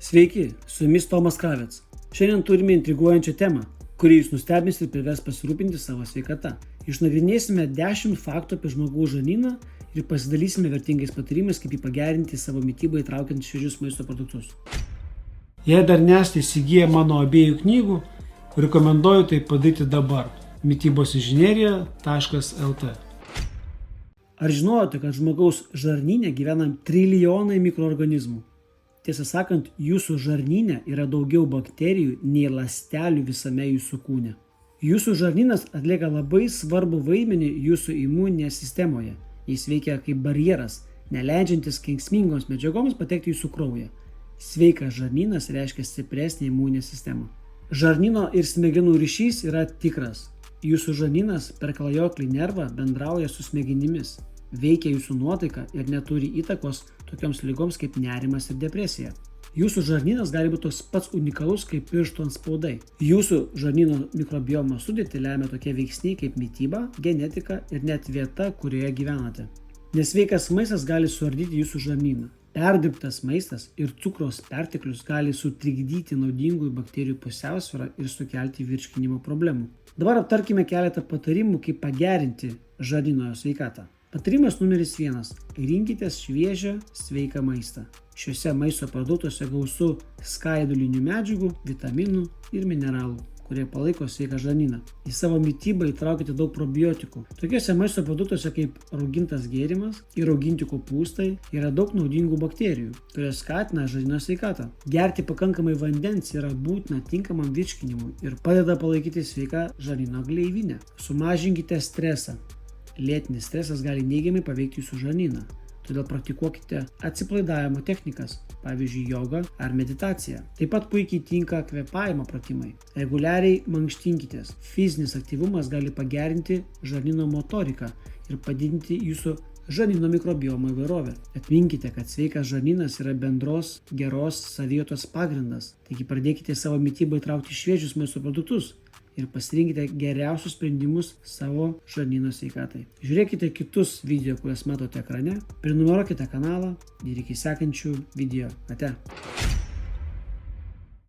Sveiki, su jumis Tomas Kravets. Šiandien turime intriguojančią temą, kuri jūs nustebins ir privers pasirūpinti savo sveikata. Išnagrinėsime 10 faktų apie žmogaus žarnyną ir pasidalysime vertingais patarimais, kaip jį pagerinti savo mitybą įtraukiant šviežius maisto produktus. Jei dar nesate įsigiję mano abiejų knygų, rekomenduoju tai padaryti dabar. mytybosinžinerija.lt. Ar žinojote, kad žmogaus žarnyne gyvena trilijonai mikroorganizmų? Tiesą sakant, jūsų žarnyne yra daugiau bakterijų nei ląstelių visame jūsų kūne. Jūsų žarnynas atlieka labai svarbų vaidmenį jūsų imuninėje sistemoje. Jis veikia kaip barjeras, neleidžiantis kenksmingoms medžiagoms patekti į jūsų kraują. Sveikas žarnynas reiškia stipresnę imuninę sistemą. Žarnyno ir smegenų ryšys yra tikras. Jūsų žarnynas per klajoklį nervą bendrauja su smegenimis, veikia jūsų nuotaiką ir neturi įtakos tokioms ligoms kaip nerimas ir depresija. Jūsų žarnynas gali būti toks pats unikalus kaip pirštų antspaudai. Jūsų žarnyno mikrobiomo sudėtį lemia tokie veiksniai kaip mityba, genetika ir net vieta, kurioje gyvenate. Nesveikas maistas gali suardyti jūsų žarnyną. Perdirbtas maistas ir cukraus perteklius gali sutrikdyti naudingųjų bakterijų pusiausvyrą ir sukelti virškinimo problemų. Dabar aptarkime keletą patarimų, kaip pagerinti žarnyno sveikatą. Patarimas numeris 1. Rinkitės šviežią, sveiką maistą. Šiuose maisto produktuose gausu skaidulinių medžiagų, vitaminų ir mineralų, kurie palaiko sveiką žarnyną. Į savo mitybą įtraukite daug probiotikų. Tokiuose maisto produktuose kaip raugintas gėrimas ir rauginti kopūstai yra daug naudingų bakterijų, kurios skatina žarnyno sveikatą. Gerti pakankamai vandens yra būtina tinkamam virškinimui ir padeda palaikyti sveiką žarnyno gleivinę. Sumažinkite stresą. Lėtinis stresas gali neigiamai paveikti jūsų žarnyną. Todėl praktikuokite atsipalaidavimo technikas, pavyzdžiui, jogą ar meditaciją. Taip pat puikiai tinka kvėpavimo pratimai. Reguliariai mankštinkitės. Fizinis aktyvumas gali pagerinti žarnyno motoriką ir padidinti jūsų žarnyno mikrobiomo įvairovę. Atminkite, kad sveikas žarnynas yra bendros geros savijautos pagrindas. Taigi pradėkite savo mitybą įtraukti šviežius maisto produktus ir pasirinkite geriausius sprendimus savo žarnyno sveikatai. Žiūrėkite kitus video, kuriuos matote ekrane, prenumeruokite kanalą ir iki sekančių video. Ate.